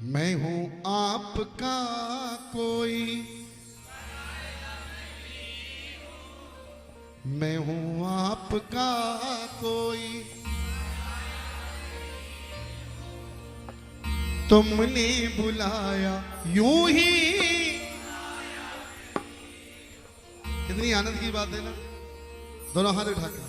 मैं हूं आपका कोई, मैं हूं आपका कोई, तुमने बुलाया यूं ही। कितनी आनंद की बात है ना। दोनों हाथ उठा के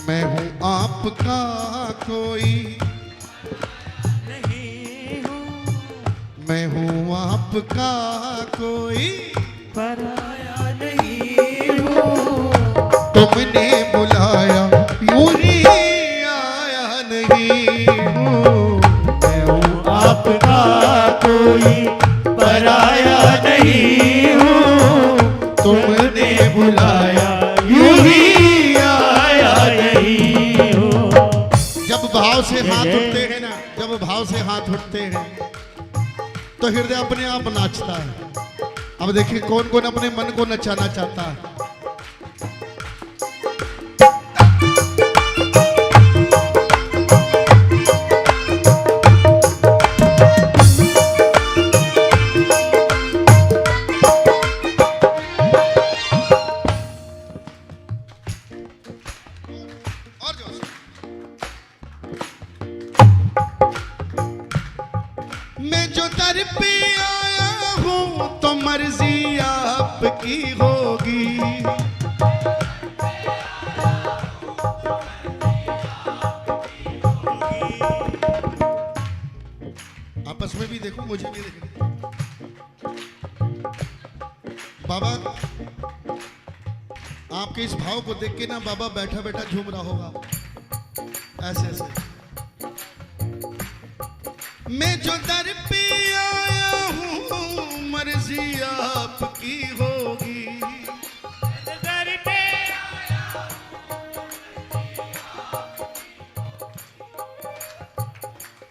मैं हूं आपका कोई नहीं हूँ, मैं हूं आपका कोई, पराया नहीं हूँ, तुमने बुलाया यूं ही आया नहीं हूँ। मैं हूँ आपका कोई, पराया नहीं हूँ, तुमने बुलाया यूं ही आया नहीं हूँ। जब भाव से हाथ उठते हैं ना, जब भाव से हाथ उठते हैं तो हृदय अपने आप नाचता है। अब देखिए कौन कौन अपने मन को नचाना चाहता है। और जोर से। मैं जो दर पे आया हूं तो मर्जी आपकी होगी। आपस में भी देखो, मुझे भी देखो। बाबा आपके इस भाव को देख के ना बाबा बैठा बैठा झूम रहा होगा ऐसे ऐसे। मैं जो दर पे आया हूँ मर्जी आपकी होगी। दर पे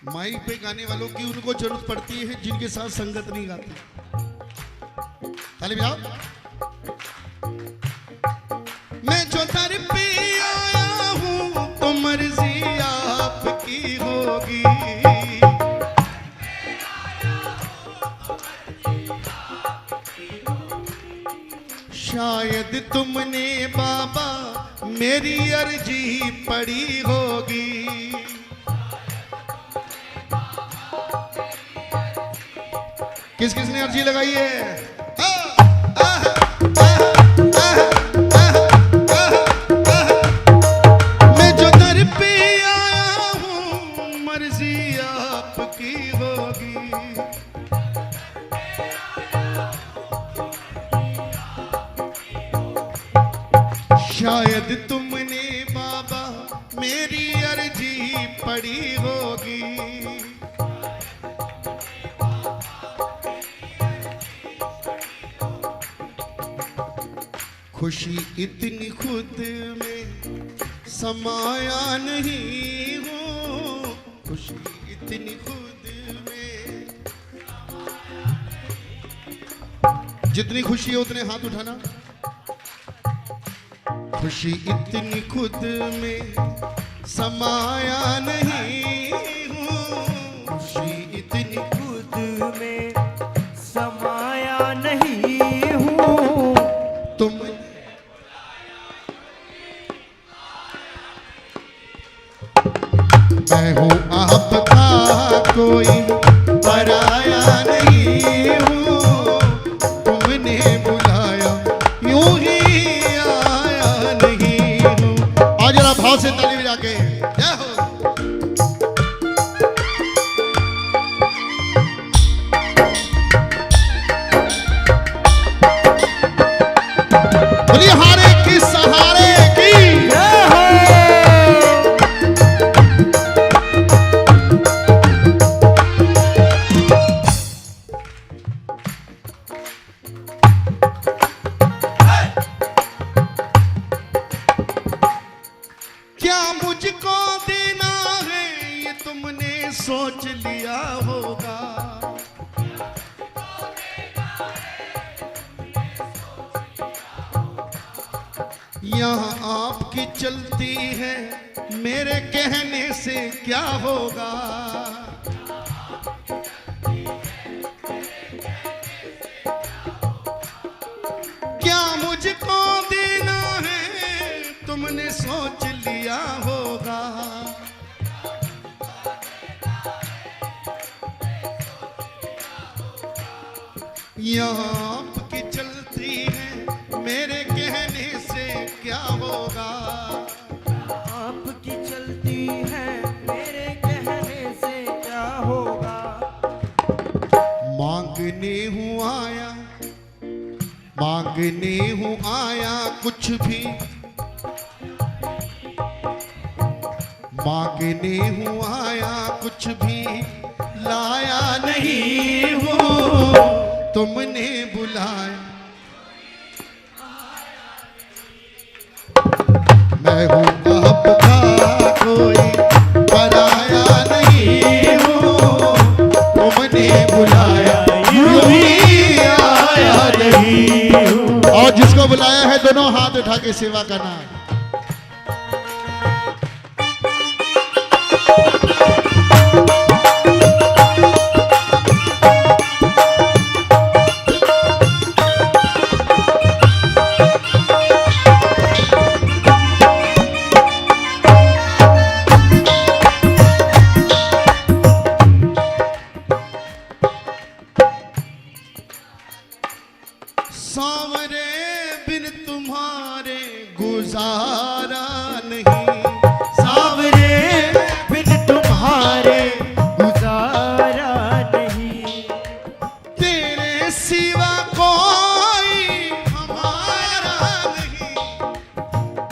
माइक पे गाने वालों की उनको जरूरत पड़ती है जिनके साथ संगत नहीं गाती। ताली बजाओ। मैं जो दर पे आया हूँ तो मर्जी आपकी होगी। शायद तुमने बाबा मेरी अर्जी पढ़ी होगी। किस किस ने अर्जी लगाई है? मैं जो दर पे आया हूँ मर्जी आपकी होगी। शायद तुमने बाबा मेरी अर्जी पढ़ी होगी। खुशी इतनी खुद में समाया नहीं हूँ, खुशी इतनी खुद में। जितनी खुशी है उतने हाथ उठाना। खुशी इतनी खुद में समाया नहीं हूँ, खुशी इतनी खुद में समाया नहीं हूँ, तुम। मैं हूँ आपका कोई, पराया नहीं हूँ, तुमने बुलाया यूं ही आया नहीं हूँ। और जरा भाव से ताली बजा के जय हो। बोलिए हारे की सहारे की जय हो। क्या मुझको देना है ये तुमने सोच लिया होगा। यहाँ आपकी चलती है, मेरे कहने से क्या होगा। क्या मुझको देना है, तुमने सोच लिया होगा। यहाँ आपकी चलती है, मेरे कहने से क्या होगा। आपकी चलती है, मेरे कहने से क्या होगा। मांगने हूँ आया, मांगने हूँ आया कुछ भी, मांगने हूँ आया कुछ भी, लाया नहीं हूँ, तुमने बुलाया। मैं हूँ आपका कोई पराया नहीं हूँ, तुमने बुलाया यूं ही आया नहीं हूँ। और जिसको बुलाया है दोनों हाथ उठा के सेवा करना है। सांवरे बिन तुम्हारे गुजारा नहीं, सावरे बिन तुम्हारे गुजारा नहीं। तेरे सिवा कोई हमारा नहीं,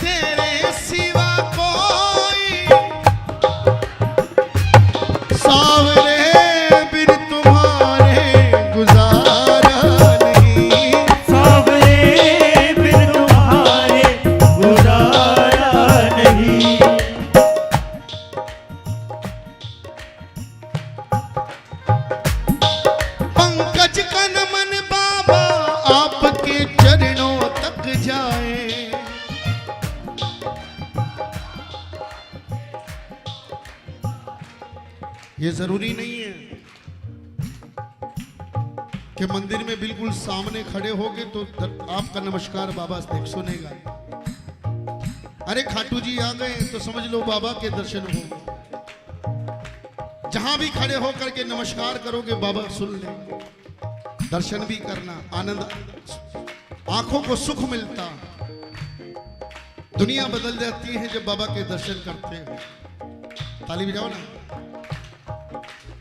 तेरे सिवा कोई। सांवरे बिन तुम्हारे गुजारा नहीं, सावरे बिन तुम्हारे गुजारा नहीं। पंकज का नमन बाबा आपके चरणों तक जाए। ये जरूरी नहीं है कि मंदिर में बिल्कुल सामने खड़े होगे तो आपका नमस्कार बाबा सुनेगा। अरे खाटू जी आ गए तो समझ लो बाबा के दर्शन हो। जहां भी खड़े होकर के नमस्कार करोगे बाबा सुन लेंगे। दर्शन भी करना, आनंद, आंखों को सुख मिलता। दुनिया बदल जाती है जब बाबा के दर्शन करते हो। ताली बजाओ ना।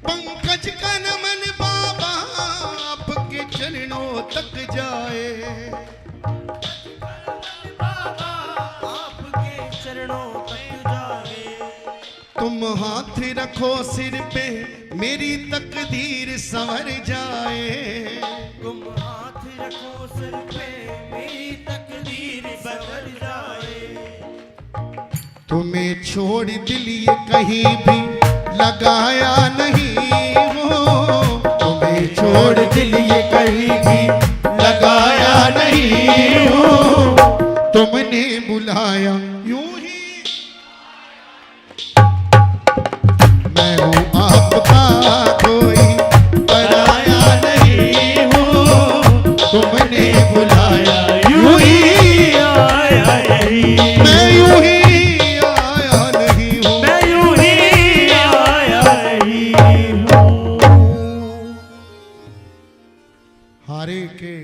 पंकज का नमन बाबा आपके चरणों तक जाए। बाबा आपके चरणों तक जाए। तुम हाथ रखो सिर पे, मेरी तकदीर संवर जाए। तुम हाथ रखो सिर पे, मेरी तकदीर संवर जाए। तुम्हें छोड़ दिल ये कहीं भी लगाया नहीं हो, तुम्हें छोड़ दिल ये कहीं भी लगाया नहीं हो, तुमने बुलाया यूं ही। मैं हूँ आपका कोई पराया नहीं हूँ, तुमने बुलाया यूं ही आया नहीं। मैं यूं ही आया नहीं हूँ। मैं यूं ही आया नहीं हूँ। हारे के